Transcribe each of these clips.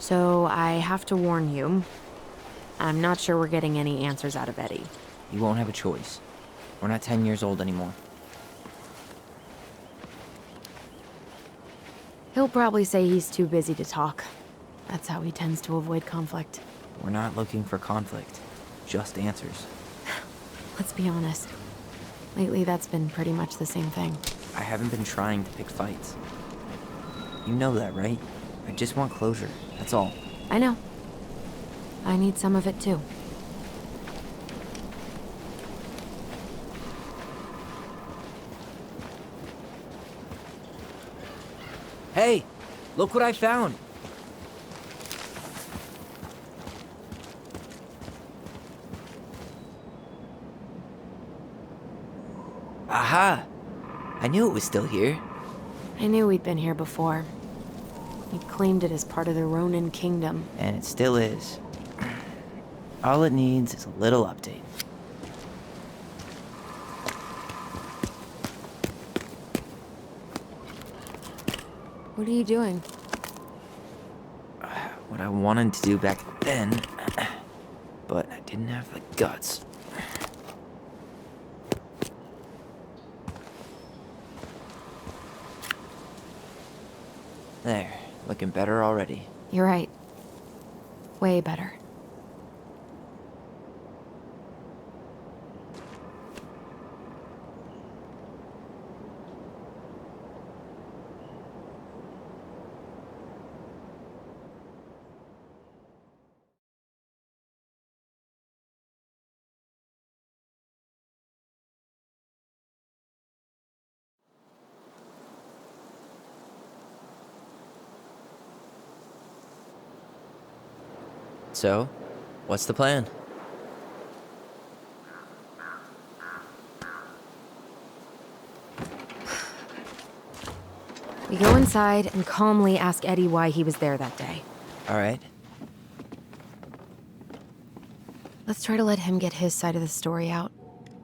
So I have to warn you, I'm not sure we're getting any answers out of Eddie. You won't have a choice. We're not 10 years old anymore. He'll probably say he's too busy to talk. That's how he tends to avoid conflict. We're not looking for conflict, just answers. Let's be honest. Lately, that's been pretty much the same thing. I haven't been trying to pick fights. You know that, right? I just want closure, that's all. I know. I need some of it too. Hey, look what I found! Aha! I knew it was still here. I knew we'd been here before. We claimed it as part of the Ronin kingdom. And it still is. All it needs is a little update. What are you doing? What I wanted to do back then, but I didn't have the guts. There, looking better already. You're right. Way better. So, what's the plan? We go inside and calmly ask Eddie why he was there that day. All right. Let's try to let him get his side of the story out,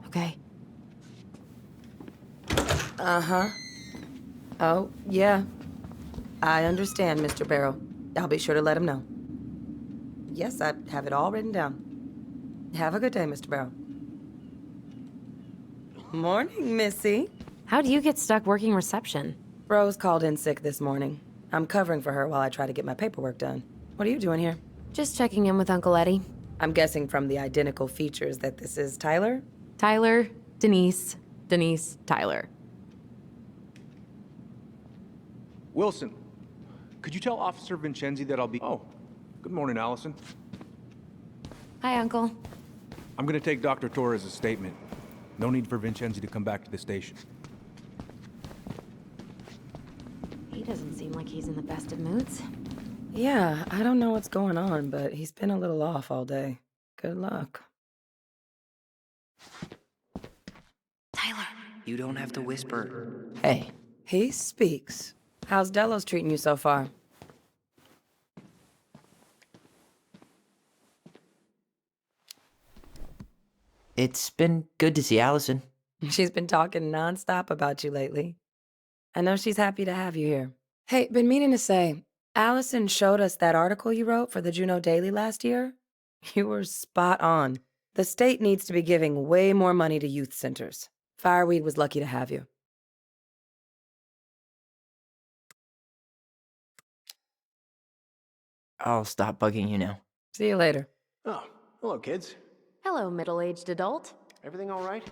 okay? Uh-huh. Oh, yeah. I understand, Mr. Barrow. I'll be sure to let him know. Yes, I have it all written down. Have a good day, Mr. Barrow. Morning, Missy. How'd you get stuck working reception? Rose called in sick this morning. I'm covering for her while I try to get my paperwork done. What are you doing here? Just checking in with Uncle Eddie. I'm guessing from the identical features that this is Tyler? Tyler, Denise, Denise, Tyler. Wilson, could you tell Officer Vincenzi that I'll be... Oh, good morning, Allison. Hi, Uncle. I'm gonna take Dr. Torres' statement. No need for Vincenzi to come back to the station. He doesn't seem like he's in the best of moods. Yeah, I don't know what's going on, but he's been a little off all day. Good luck. Tyler. You don't have to whisper. Hey. He speaks. How's Delos treating you so far? It's been good to see Allison. She's been talking nonstop about you lately. I know she's happy to have you here. Hey, been meaning to say, Allison showed us that article you wrote for the Juneau Daily last year. You were spot on. The state needs to be giving way more money to youth centers. Fireweed was lucky to have you. I'll stop bugging you now. See you later. Oh, hello, kids. Hello, middle-aged adult. Everything all right?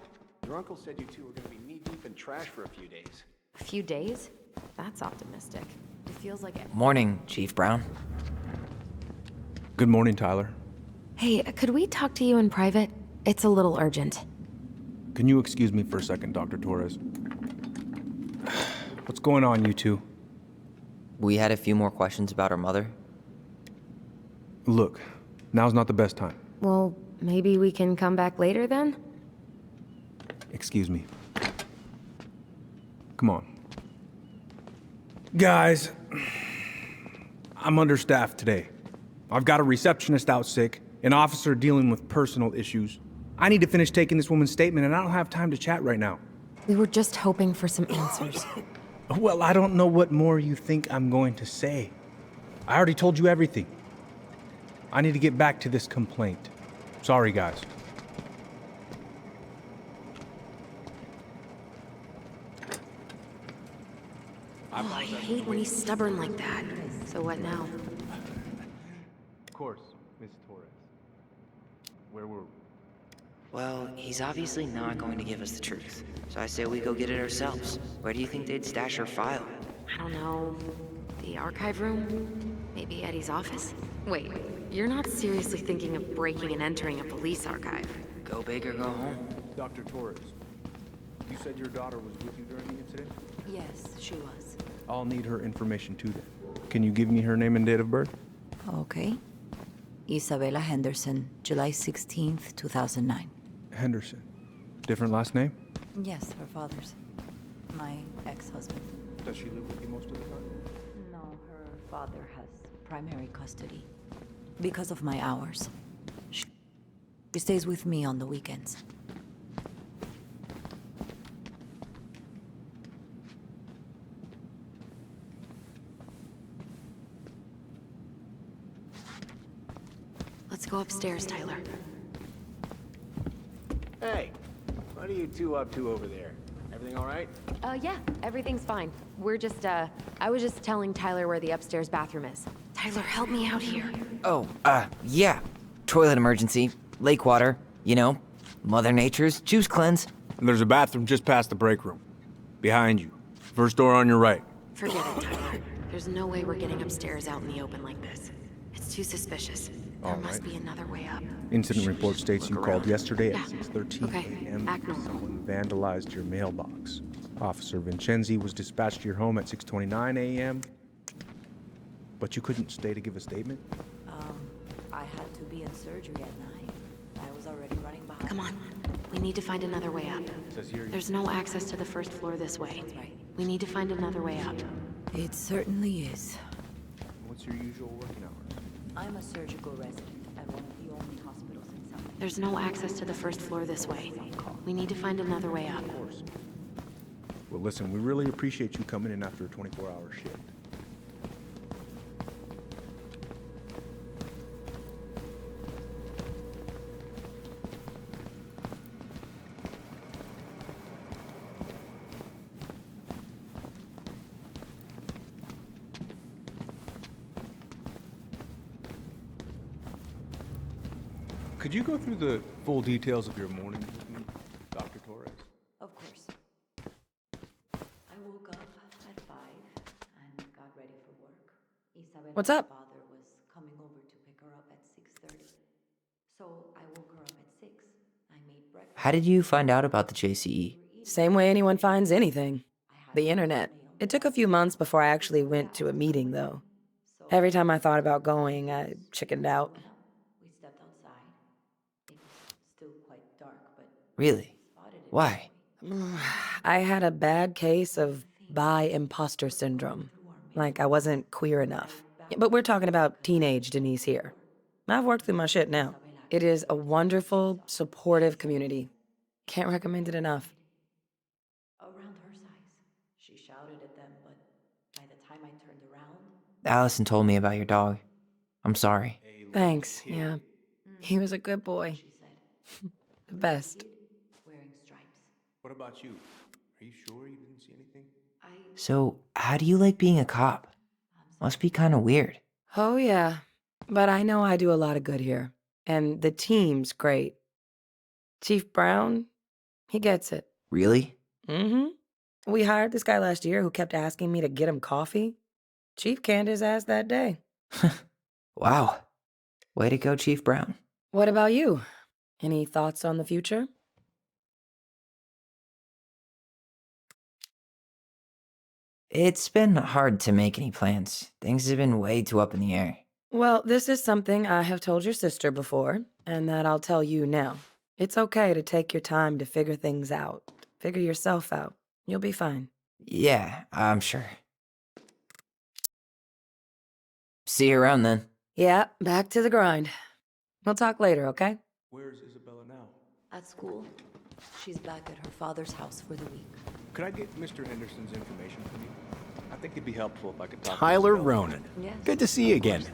Your uncle said you two were going to be knee-deep in trash for a few days. A few days? That's optimistic. It feels like it. Morning, Chief Brown. Good morning, Tyler. Hey, could we talk to you in private? It's a little urgent. Can you excuse me for a second, Dr. Torres? What's going on, you two? We had a few more questions about our mother. Look, now's not the best time. Well, maybe we can come back later then? Excuse me. Come on. Guys, I'm understaffed today. I've got a receptionist out sick, an officer dealing with personal issues. I need to finish taking this woman's statement, and I don't have time to chat right now. We were just hoping for some answers. Well, I don't know what more you think I'm going to say. I already told you everything. I need to get back to this complaint. Sorry, guys. Oh, I hate when he's stubborn like that. So what now? Of course, Miss Torres. Where were we? Well, he's obviously not going to give us the truth. So I say we go get it ourselves. Where do you think they'd stash her file? I don't know. The archive room? Maybe Eddie's office? Wait, you're not seriously thinking of breaking and entering a police archive? Go big or go home. Dr. Torres, you said your daughter was with you during the incident? Yes, she was. I'll need her information too then. Can you give me her name and date of birth? Okay. Isabella Henderson, July 16th, 2009. Henderson. Different last name? Yes, her father's. My ex-husband. Does she live with you most of the time? No, her father has primary custody. Because of my hours. She stays with me on the weekends. Let's go upstairs, Tyler. Hey, what are you two up to over there? Everything all right? Yeah, everything's fine. We're just, I was just telling Tyler where the upstairs bathroom is. Tyler, help me out here. Oh, yeah. Toilet emergency. Lake water. You know, Mother Nature's juice cleanse. And there's a bathroom just past the break room. Behind you. First door on your right. Forget it, Tyler. There's no way we're getting upstairs out in the open like this. It's too suspicious. There must be another way up. Incident report states you called yesterday at Yeah. 6:13 Okay, a.m. act because normal. someone vandalized your mailbox. Officer Vincenzi was dispatched to your home at 6:29 a.m. But you couldn't stay to give a statement? I had to be in surgery at 9. I was already running behind. Come on. We need to find another way up. Says here There's no access to the first floor this way. We need to find another way up. It certainly is. What's your usual working hours? I'm a surgical resident at one of the only hospitals in South. There's no access to the first floor this way. We need to find another way up. Of course. Well, listen, we really appreciate you coming in after a 24-hour shift. Could you go through the full details of your morning with me, Dr. Torres? Of course. I woke up at 5 and got ready for work. Isabella's What's up? father was coming over to pick her up at 6:30. So I woke her up at 6. I made breakfast. How did you find out about the JCE? Same way anyone finds anything. The internet. It took a few months before I actually went to a meeting, though. Every time I thought about going, I chickened out. We stepped outside. It was still quite dark, but Really? Why? I had a bad case of bi imposter syndrome. Like I wasn't queer enough. But we're talking about teenage Denise here. I've worked through my shit now. It is a wonderful, supportive community. Can't recommend it enough. around her size. She shouted at them, but by the time I turned around, Allison told me about your dog. I'm sorry. Thanks, yeah. He was a good boy. she said, The best. wearing stripes. What about you? Are you sure you didn't see anything? So, how do you like being a cop? Must be kind of weird. Oh, yeah. But I know I do a lot of good here. And the team's great. Chief Brown, he gets it. Really? Mm-hmm. We hired this guy last year who kept asking me to get him coffee. Chief canned his ass that day. Wow. Way to go, Chief Brown. What about you? Any thoughts on the future? It's been hard to make any plans. Things have been way too up in the air. Well, this is something I have told your sister before, and that I'll tell you now. It's okay to take your time to figure things out. Figure yourself out. You'll be fine. Yeah, I'm sure. See you around then. Yeah, back to the grind. We'll talk later, okay? Where's Isabella now? At school, she's back at her father's house for the week. Could I get Mr. Henderson's information from you? I think it'd be helpful if I could talk Tyler to Isabella. Ronan. Yes. Good to see you again.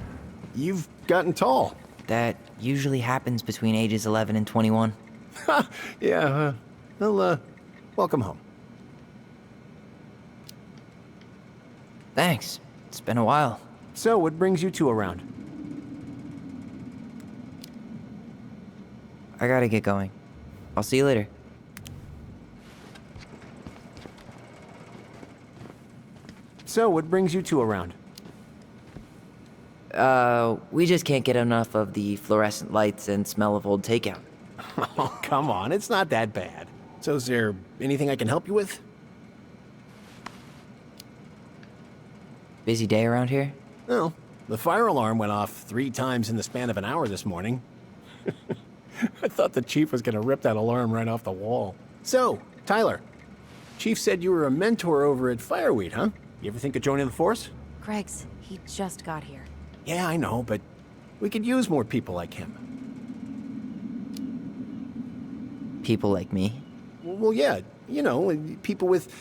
You've gotten tall. That usually happens between ages 11 and 21. Yeah, well, welcome home. Thanks. It's been a while. So, what brings you two around? I gotta get going. I'll see you later. So, what brings you two around? We just can't get enough of the fluorescent lights and smell of old takeout. Oh, come on, it's not that bad. So, is there anything I can help you with? Busy day around here? No. The fire alarm went off 3 times in the span of an hour this morning. I thought the chief was gonna rip that alarm right off the wall. So, Tyler, Chief said you were a mentor over at Fireweed, huh? You ever think of joining the force? Greg's, he just got here. Yeah, I know, but we could use more people like him. People like me? Well, yeah, you know, people with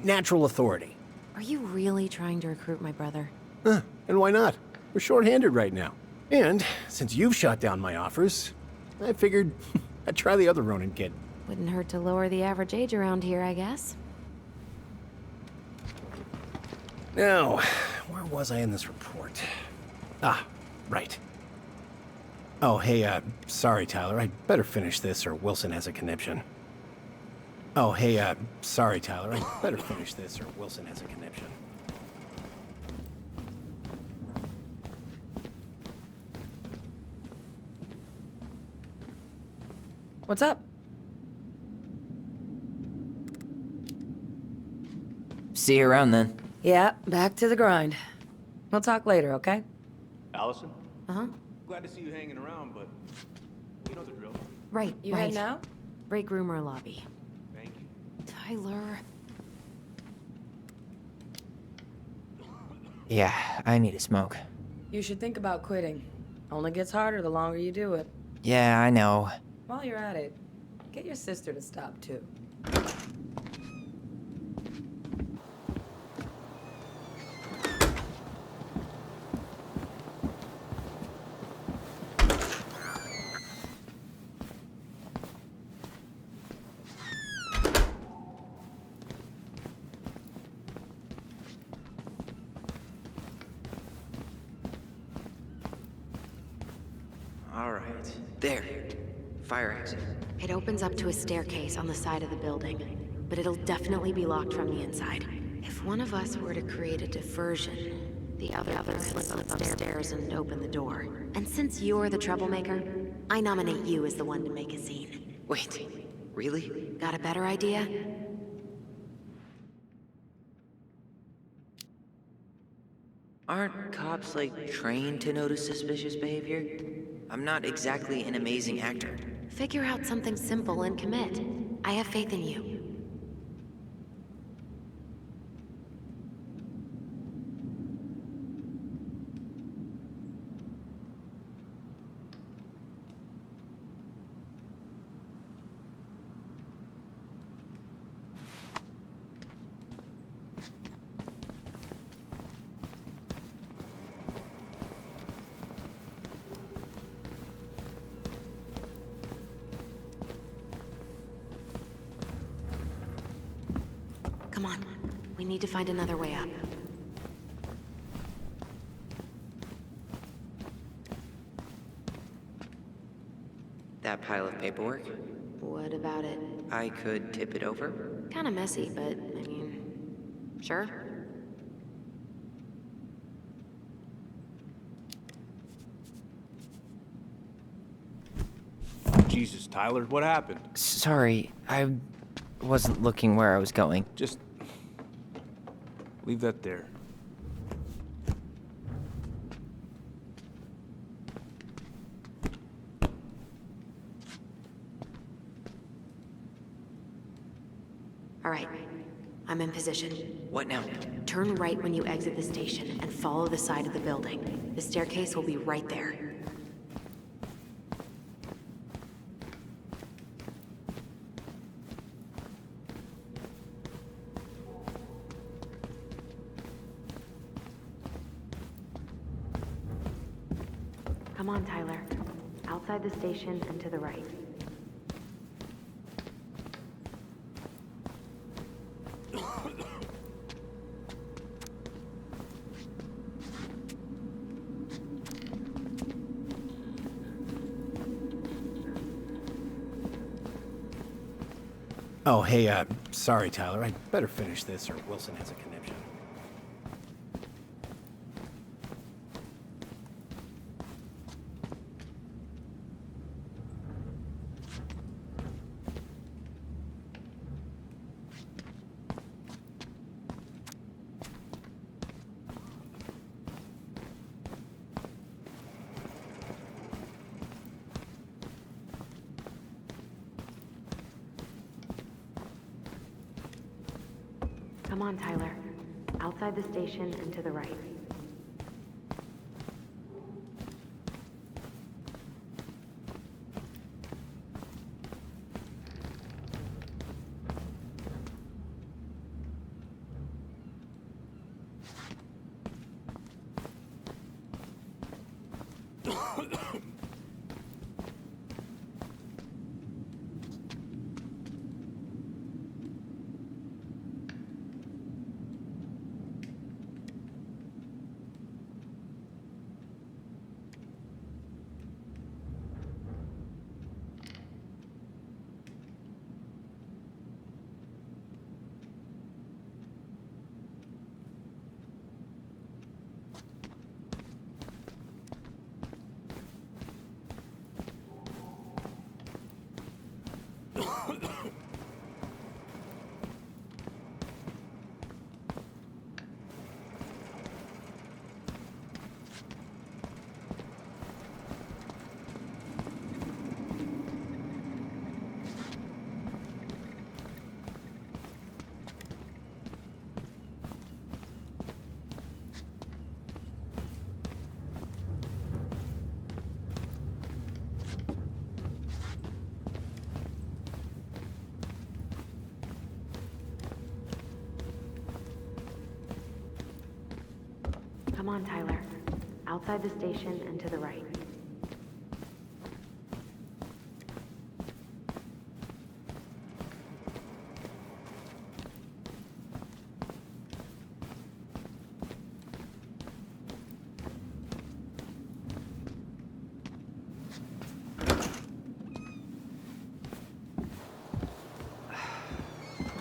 natural authority. Are you really trying to recruit my brother? Huh, and why not? We're short-handed right now. And since you've shot down my offers, I figured I'd try the other Ronin kid. Wouldn't hurt to lower the average age around here, I guess. Now, where was I in this report? Ah, right. Oh, hey, sorry, Tyler. I'd better finish this or Wilson has a conniption. Oh, hey, sorry, Tyler. I'd better finish this or Wilson has a conniption. What's up? See you around then. Yeah, back to the grind. We'll talk later, okay? Allison? Uh-huh. Glad to see you hanging around, but you know the drill. Right, You right. heading out? Break room or lobby. Thank you. Tyler. Yeah, I need a smoke. You should think about quitting. Only gets harder the longer you do it. Yeah, I know. While you're at it, get your sister to stop too. All right. There. Fire exit. It opens up to a staircase on the side of the building, but it'll definitely be locked from the inside. If one of us were to create a diversion, the other could slip upstairs and open the door. And since you're the troublemaker, I nominate you as the one to make a scene. Wait, really? Got a better idea? Aren't cops, like, trained to notice suspicious behavior? I'm not exactly an amazing actor. Figure out something simple and commit. I have faith in you. Come on. We need to find another way up. That pile of paperwork? What about it? I could tip it over? Kinda messy, but, I mean... Sure? Jesus, Tyler, what happened? Sorry, I wasn't looking where I was going. Just leave that there. All right. I'm in position. What now? Turn right when you exit the station and follow the side of the building. The staircase will be right there. Come Come on, Tyler. Outside the station and to the right. Oh, hey, sorry, Tyler. I'd better finish this or Wilson has a conniption. Come on, Tyler. Outside the station and to the right. Come on, Tyler. Outside the station and to the right.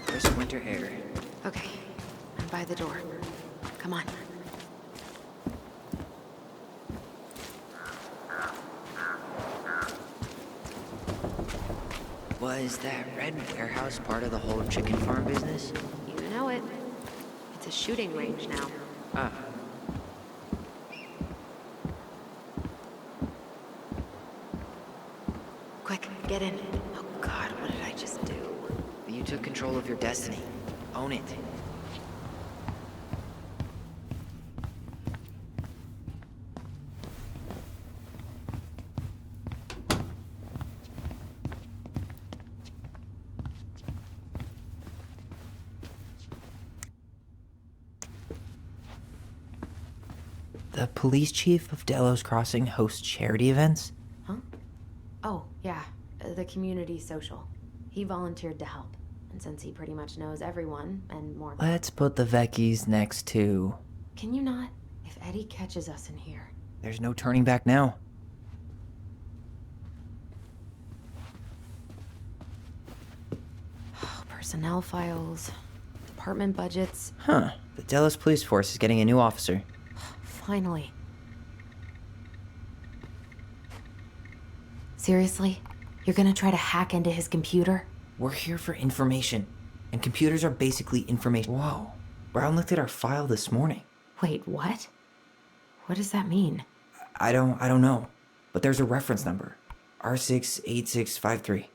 Crisp winter air. Okay, I'm by the door. Come on. Was that red warehouse part of the whole chicken farm business? You know it. It's a shooting range now. Ah, Quick, get in. Oh God, what did I just do? you took control of your destiny. Own it. The police chief of Delos Crossing hosts charity events? Huh? Oh, yeah. The community social. He volunteered to help. And since he pretty much knows everyone, and more... Let's put the Vecchies next to... Can you not? If Eddie catches us in here... There's no turning back now. Personnel files... Department budgets... Huh. The Delos Police Force is getting a new officer. Finally. Seriously? You're gonna try to hack into his computer? We're here for information. And computers are basically information. Whoa. Brown looked at our file this morning. Wait, what? What does that mean? I don't know. But there's a reference number. R68653.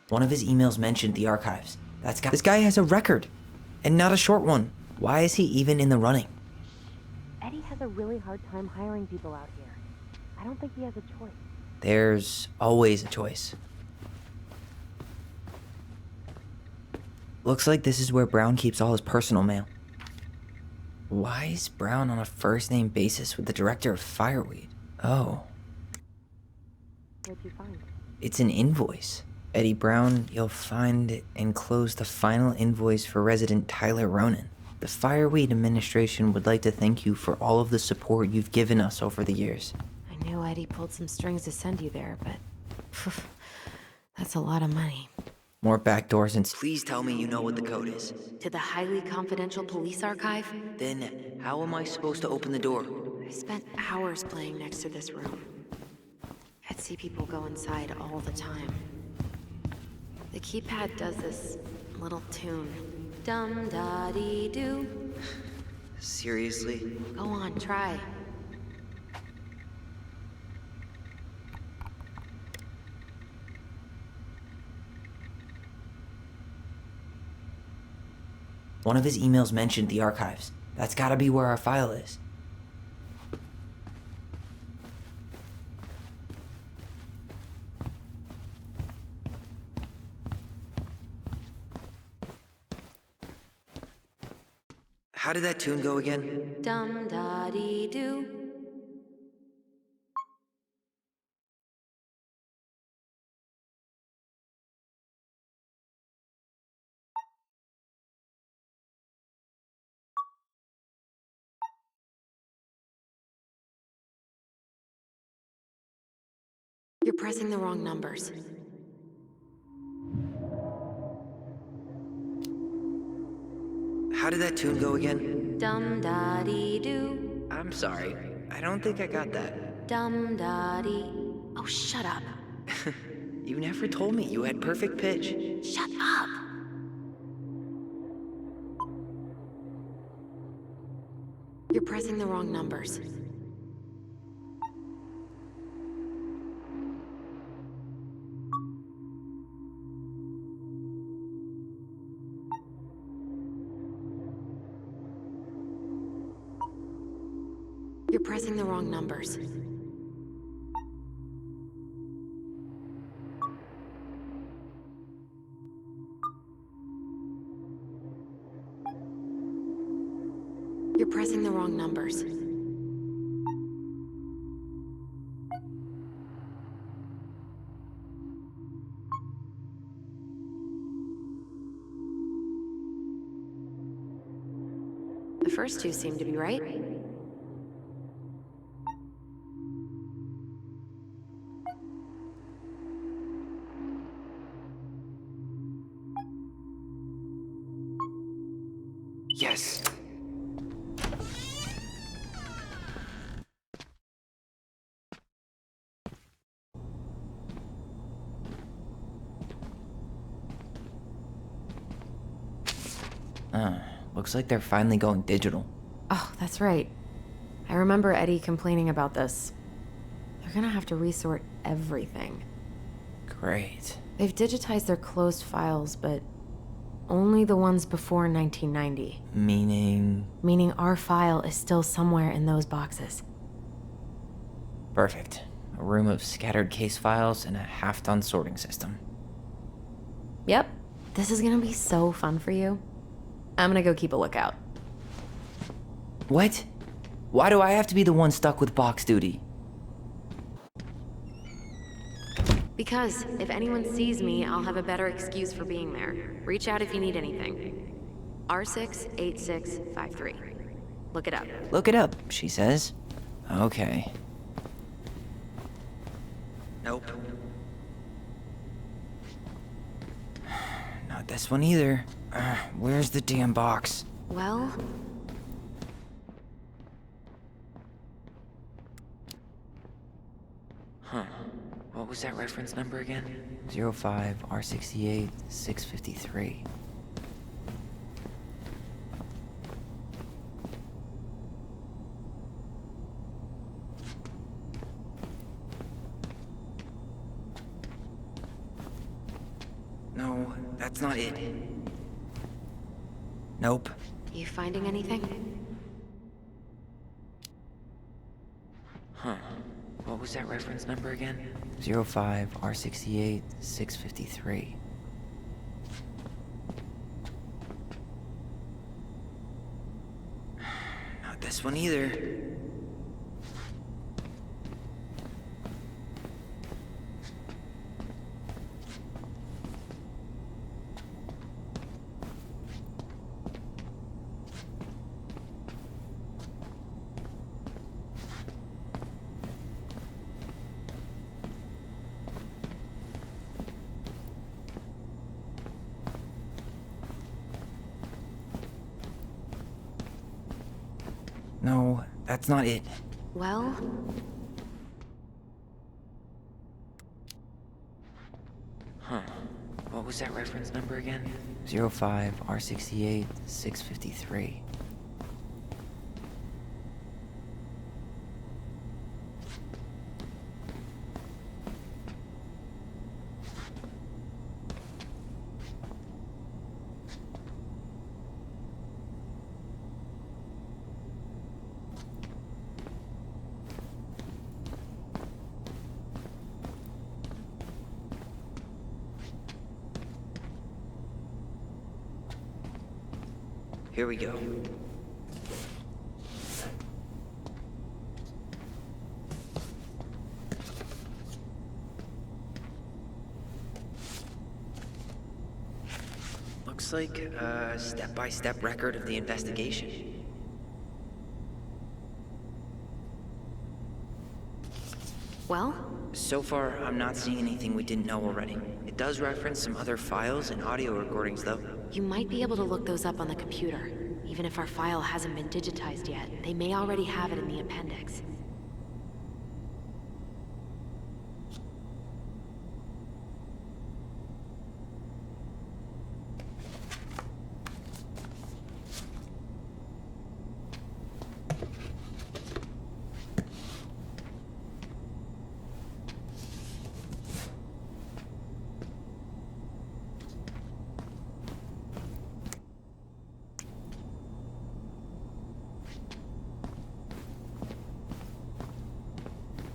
One of his emails mentioned the archives. This guy has a record. And not a short one. Why is he even in the running? Eddie has a really hard time hiring people out here. I don't think he has a choice. There's always a choice. Looks like this is where Brown keeps all his personal mail. Why is Brown on a first-name basis with the director of Fireweed? Oh. What'd you find? It's an invoice. Eddie Brown, you'll find enclosed the final invoice for resident Tyler Ronan. The Fireweed administration would like to thank you for all of the support you've given us over the years. I knew Eddie pulled some strings to send you there, but that's a lot of money. More backdoors and please tell me you know what the code is. To the highly confidential police archive? Then how am I supposed to open the door? I spent hours playing next to this room. I'd see people go inside all the time. The keypad does this little tune. Dum-da-dee-doo. Seriously? Go on, try. One of his emails mentioned the archives. That's gotta be where our file is. How did that tune go again? Dum-da-dee-doo. You're pressing the wrong numbers. How did that tune go again? Dum-da-dee-doo. I'm sorry. I don't think I got that. Dum-da-dee. Oh, shut up. You never told me you had perfect pitch. Shut up! You're pressing the wrong numbers. You're pressing the wrong numbers. You're pressing the wrong numbers. The first two seem to be right. Yes. Looks like they're finally going digital. Oh, that's right. I remember Eddie complaining about this. They're gonna have to resort everything. Great. They've digitized their closed files, but only the ones before 1990. Meaning our file is still somewhere in those boxes. Perfect. A room of scattered case files and a half-done sorting system. Yep. This is gonna be so fun for you. I'm gonna go keep a lookout. What? Why do I have to be the one stuck with box duty? Because if anyone sees me, I'll have a better excuse for being there. Reach out if you need anything. R68653. Look it up. Look it up, she says. Okay. Nope. Not this one either. Where's the damn box? Well, Huh. What was that reference number again? 05 R68 653. No, that's not it. Nope. you finding anything? Huh. What was that reference number again? 05 R68 653. this one either. No, that's not it. Well, Huh. What was that reference number again? 05 R68 653. Here we go. Looks like a step-by-step record of the investigation. well, So far, I'm not seeing anything we didn't know already. It does reference some other files and audio recordings, though. you might be able to look those up on the computer. Even if our file hasn't been digitized yet, they may already have it in the appendix.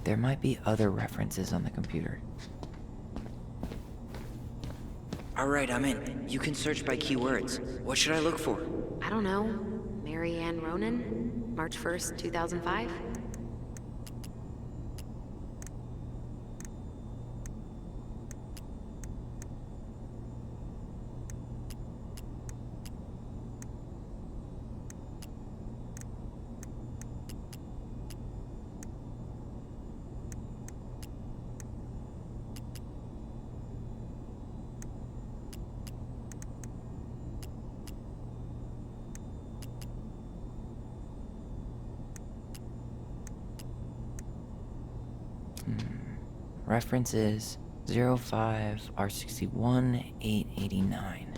There might be other references on the computer. Alright, I'm in. You can search by keywords. What should I look for? I don't know. Mary Ann Ronan? March 1st, 2005? Reference is 05 R61 889.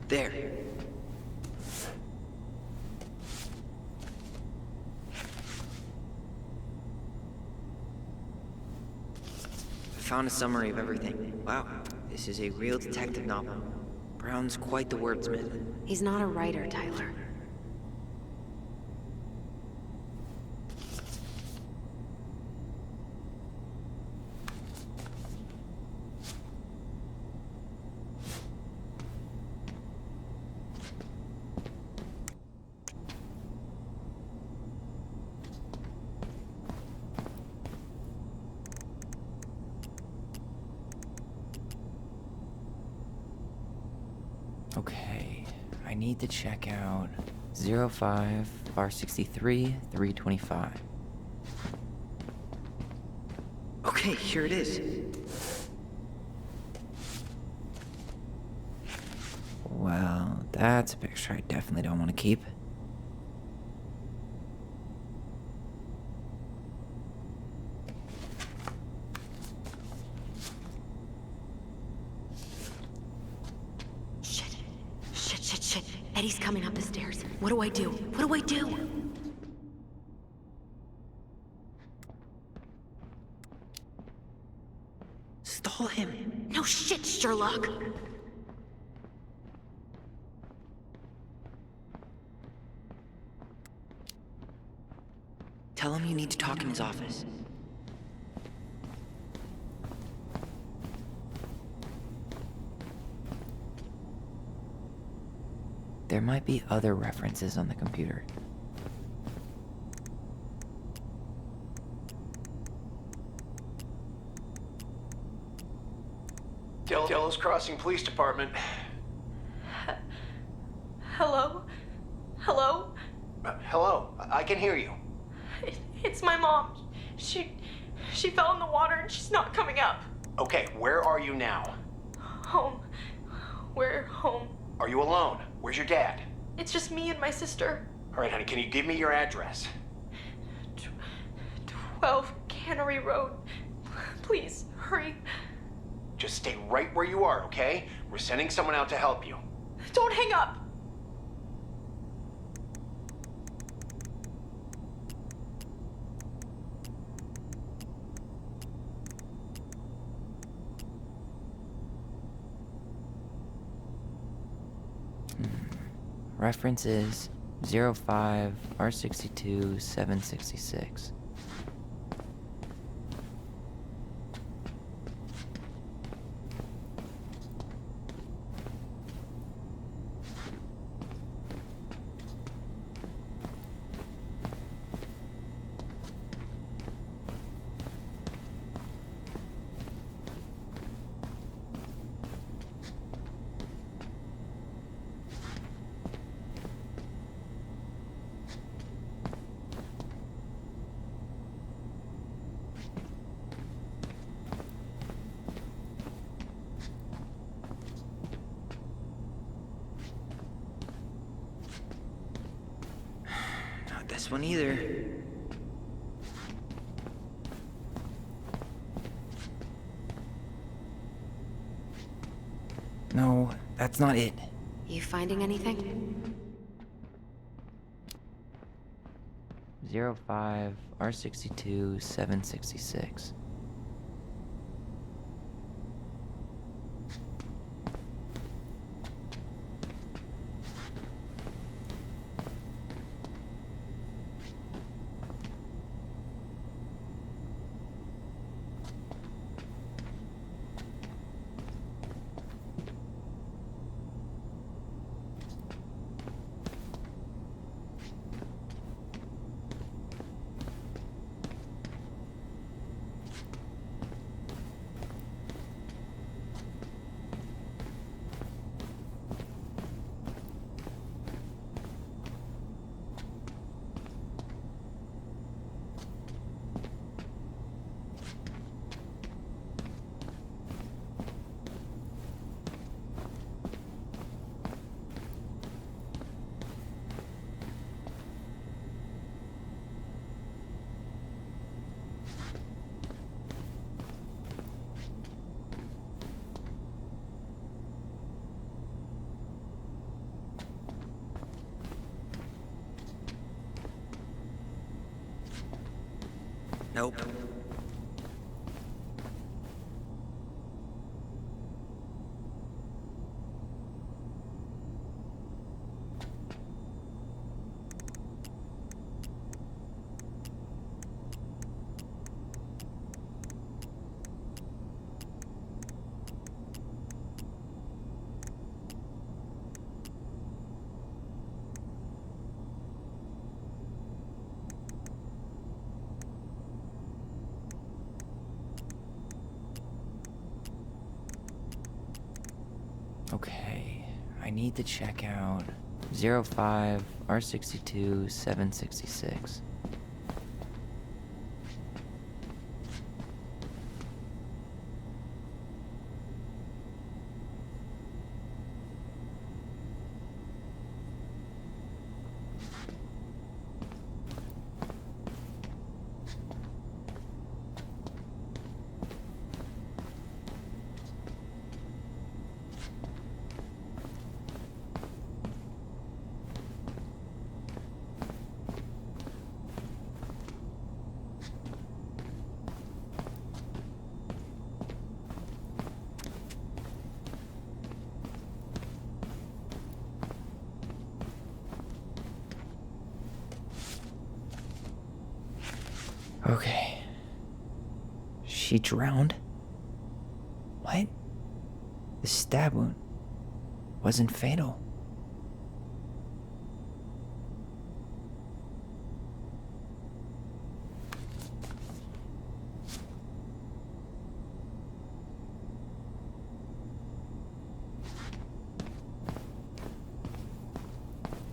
There. I found a summary of everything. Wow, this is a real detective novel. Brown's quite the wordsmith. He's not a writer, Tyler. Okay, I need to check out 05 R63 325. Okay, here it is. Well, that's a picture I definitely don't want to keep. Shit. Eddie's coming up the stairs. What do I do? What do I do? Stall him. No shit, Sherlock! Tell him you need to talk in his office. There might be other references on the computer. Delos Crossing Police Department. Hello? Hello? Hello, I can hear you. It's my mom. She fell in the water and she's not coming up. Okay, where are you now? Home. We're home. Are you alone? Where's your dad? It's just me and my sister. All right, honey, can you give me your address? 12 Cannery Road. Please, hurry. Just stay right where you are, okay? We're sending someone out to help you. Don't hang up. References 05 R62 766. Not this one either. No, that's not it. You finding anything? 05 R62 766. Nope. Okay, I need to check out 05 R62 766. Okay. She drowned? What? The stab wound wasn't fatal.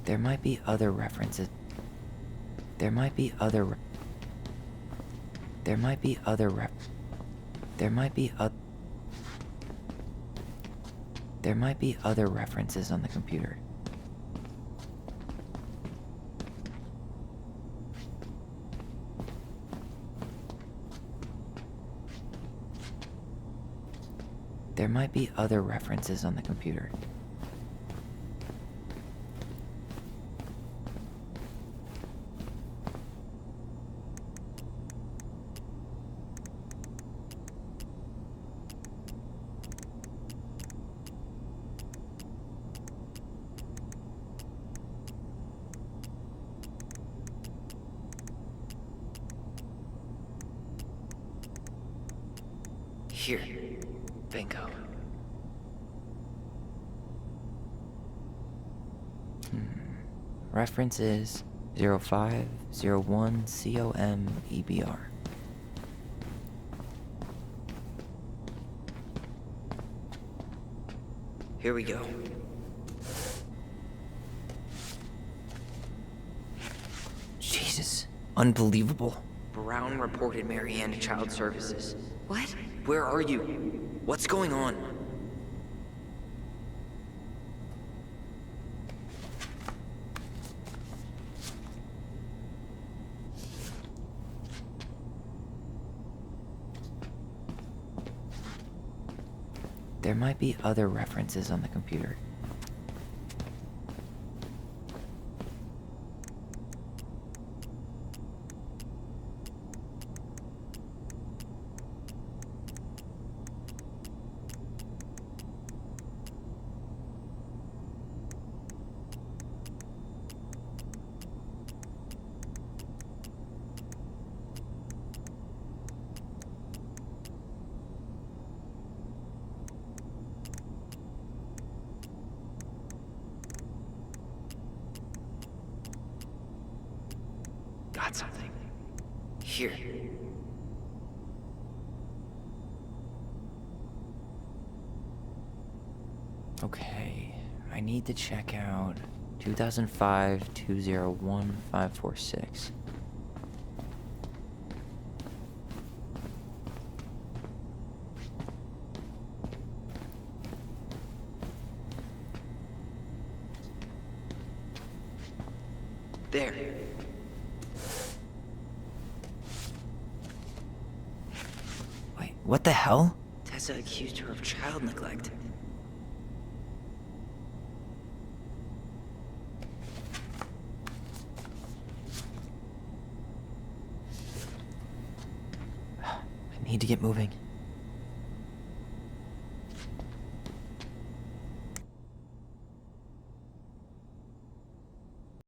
There might be other references. There might be other re- There might be other rep. There might be There might be other references on the computer. There might be other references on the computer. Here. Bingo. Reference is 0501 COM-EBR. Here we go. Jesus. Unbelievable. Brown reported Marianne to Child Services. What? Where are you? What's going on? There might be other references on the computer. Got something. Here. Okay, I need to check out 2005-201-546. There. Wait, what the hell? Tessa accused her of child neglect. I need to get moving.